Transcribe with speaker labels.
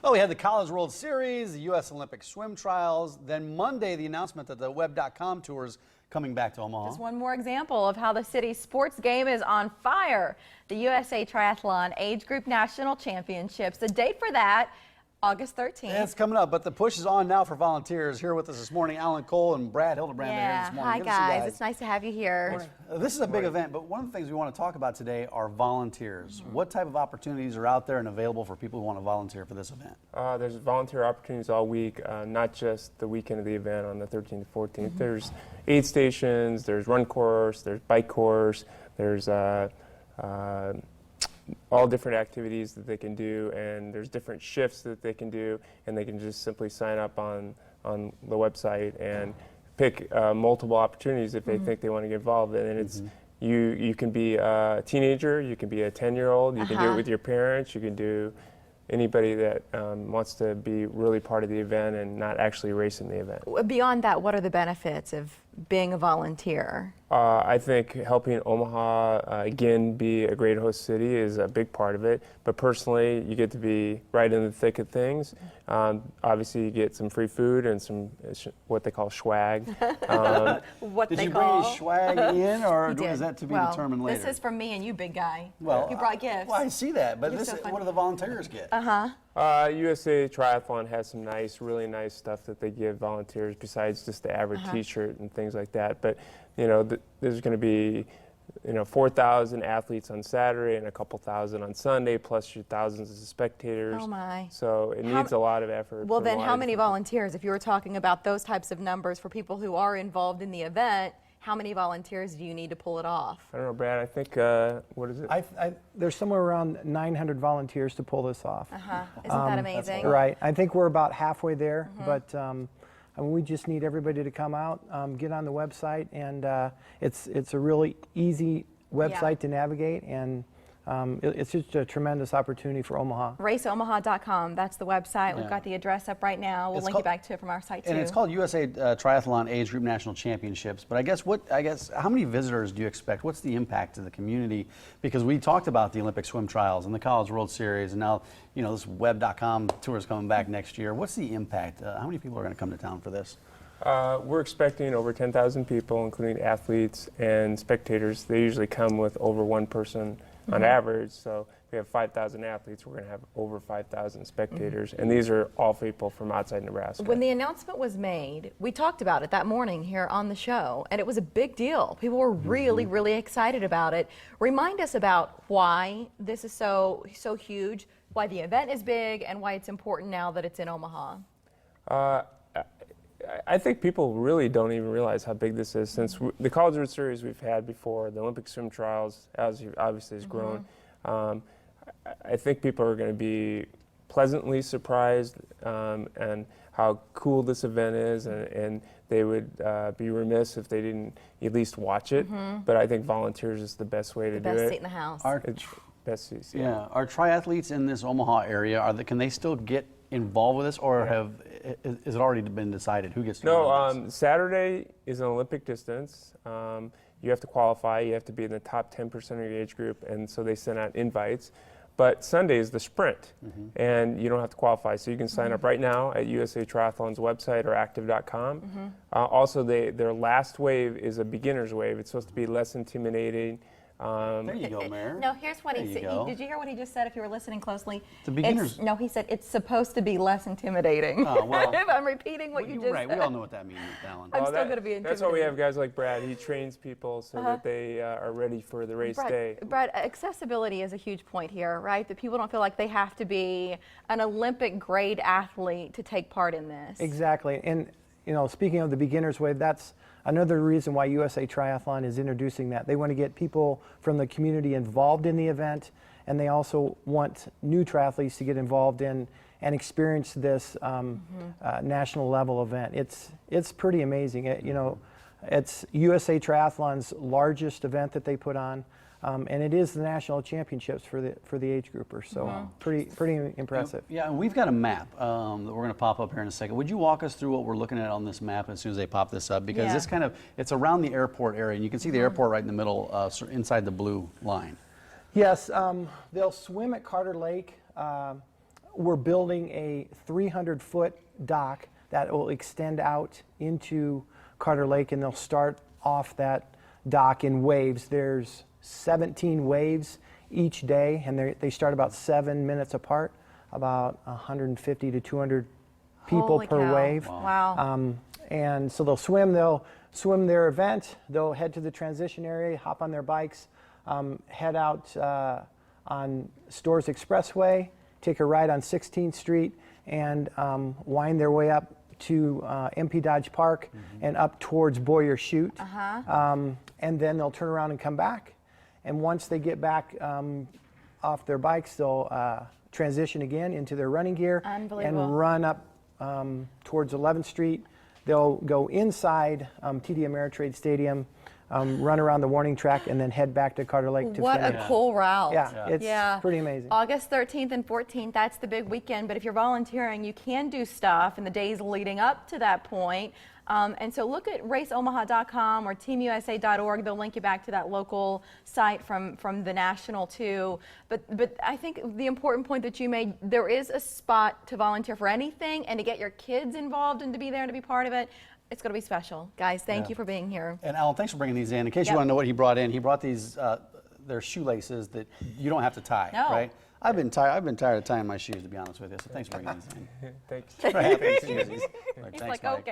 Speaker 1: Well, we had the College World Series, the U.S. Olympic swim trials, then Monday the announcement that the web.com tour is coming back to Omaha.
Speaker 2: Just one more example of how the city's sports game is on fire. The USA Triathlon Age Group National Championships. The date for that, August 13th.
Speaker 1: It's coming up, but the push is on now for volunteers. Here with us this morning, Alan Cole and Brad Hildebrand are here this morning.
Speaker 2: Hi guys, it's nice to have you here.
Speaker 1: This is a big event, but one of the things we want to talk about today are volunteers. What type of opportunities are out there and available for people who want to volunteer for this event?
Speaker 3: There's volunteer opportunities all week, not just the weekend of the event on the 13th and 14th. There's aid stations, there's run course, there's bike course, there's all different activities that they can do, and there's different shifts that they can do, and they can just simply sign up on the website and pick multiple opportunities if they think they want to get involved. And it's you can be a teenager, you can be a 10-year-old, you can do it with your parents, you can do anybody that wants to be really part of the event and not actually racing the event.
Speaker 2: Beyond that, what are the benefits of being a volunteer?
Speaker 3: I think helping Omaha again be a great host city is a big part of it, but personally you get to be right in the thick of things. Obviously you get some free food and some what they call swag.
Speaker 1: Did you bring any swag in, or is that to be determined later?
Speaker 2: This is from me and you, big guy.
Speaker 1: Well,
Speaker 2: you brought gifts.
Speaker 1: Well, I see that, but what do the volunteers get?
Speaker 3: USA Triathlon has some really nice stuff that they give volunteers besides just the average T-shirt and things like that. But you know, there's going to be 4,000 athletes on Saturday and a couple thousand on Sunday, plus your thousands of spectators.
Speaker 2: Oh my!
Speaker 3: So it needs a lot of effort.
Speaker 2: Well, then, how many volunteers? If you were talking about those types of numbers for people who are involved in the event, how many volunteers do you need to pull it off?
Speaker 3: I don't know, Brad. I think what is it?
Speaker 4: There's somewhere around 900 volunteers to pull this off.
Speaker 2: Isn't that amazing?
Speaker 4: Right. I think we're about halfway there, but we just need everybody to come out, get on the website, and it's a really easy website to navigate, and it's just a tremendous opportunity for Omaha.
Speaker 2: RaceOmaha.com, that's the website. We've got the address up right now. We'll link you back to it from our site too.
Speaker 1: And it's called USA Triathlon Age Group National Championships. But I guess how many visitors do you expect? What's the impact to the community? Because we talked about the Olympic swim trials and the College World Series, and now this web.com tour is coming back next year. What's the impact? How many people are going to come to town for this?
Speaker 3: We're expecting over 10,000 people, including athletes and spectators. They usually come with over one person on average, so if we have 5,000 athletes, we're going to have over 5,000 spectators, and these are all people from outside Nebraska.
Speaker 2: When the announcement was made, we talked about it that morning here on the show, and it was a big deal. People were really, really excited about it. Remind us about why this is so huge, why the event is big, and why it's important now that it's in Omaha.
Speaker 3: I think people really don't even realize how big this is. Since the College World Series we've had before, the Olympic swim trials obviously has grown. I think people are going to be pleasantly surprised and how cool this event is, and they would be remiss if they didn't at least watch it. But I think volunteers is the best way to do it.
Speaker 2: The best seat in the house.
Speaker 3: Best seats,
Speaker 1: yeah. Are triathletes in this Omaha area, can they still get involved with this, or is it already been decided who gets to
Speaker 3: No, Saturday is an Olympic distance. You have to qualify. You have to be in the top 10% of your age group, and so they send out invites. But Sunday is the sprint, and you don't have to qualify. So you can sign up right now at USA Triathlon's website or active.com. Also, their last wave is a beginner's wave. It's supposed to be less intimidating.
Speaker 1: There you go, Mayor.
Speaker 2: No, here's what he said. Did you hear what he just said if you were listening closely?
Speaker 1: The beginners.
Speaker 2: No, he said it's supposed to be less intimidating.
Speaker 1: Oh, well,
Speaker 2: if I'm repeating what you just
Speaker 1: said. We all know what that means, Alan.
Speaker 2: I'm still going to be intimidated.
Speaker 3: That's why we have guys like Brad. He trains people so that they are ready for the race day.
Speaker 2: Brad, accessibility is a huge point here, right? That people don't feel like they have to be an Olympic grade athlete to take part in this.
Speaker 4: Exactly. And speaking of the beginner's wave, that's another reason why USA Triathlon is introducing that. They want to get people from the community involved in the event, and they also want new triathletes to get involved in and experience this national level event. It's pretty amazing. It's USA Triathlon's largest event that they put on. And it is the national championships for the age groupers, so pretty impressive.
Speaker 1: Yeah, and we've got a map that we're going to pop up here in a second. Would you walk us through what we're looking at on this map as soon as they pop this up? Because this it's around the airport area, and you can see the airport right in the middle, inside the blue line.
Speaker 4: Yes, they'll swim at Carter Lake, we're building a 300-foot dock that will extend out into Carter Lake, and they'll start off that dock in waves. There's 17 waves each day, and they start about 7 minutes apart, about 150 to 200 people
Speaker 2: Holy
Speaker 4: per
Speaker 2: cow.
Speaker 4: wave.
Speaker 2: Wow.
Speaker 4: And so they'll swim their event, they'll head to the transition area, hop on their bikes, head out on Stores Expressway, take a ride on 16th Street, and wind their way up to MP Dodge Park and up towards Boyer Chute. And then they'll turn around and come back. And once they get back off their bikes, they'll transition again into their running gear and run up towards 11th Street. They'll go inside TD Ameritrade Stadium, run around the warning track, and then head back to Carter Lake to
Speaker 2: What
Speaker 4: finish.
Speaker 2: a cool route.
Speaker 4: Yeah, it's pretty amazing.
Speaker 2: August 13th and 14th, that's the big weekend. But if you're volunteering, you can do stuff in the days leading up to that point. And so look at raceomaha.com or teamusa.org. They'll link you back to that local site from the national too. But I think the important point that you made, there is a spot to volunteer for anything and to get your kids involved and to be there and to be part of it. It's going to be special. Guys, thank you for being here.
Speaker 1: And Alan, thanks for bringing these in. In case you want to know what he brought in, he brought these, they're shoelaces that you don't have to tie, right? I've been tired of tying my shoes, to be honest with you, so thanks for bringing these in.
Speaker 3: Thanks.
Speaker 1: Thanks.
Speaker 2: He's like, okay.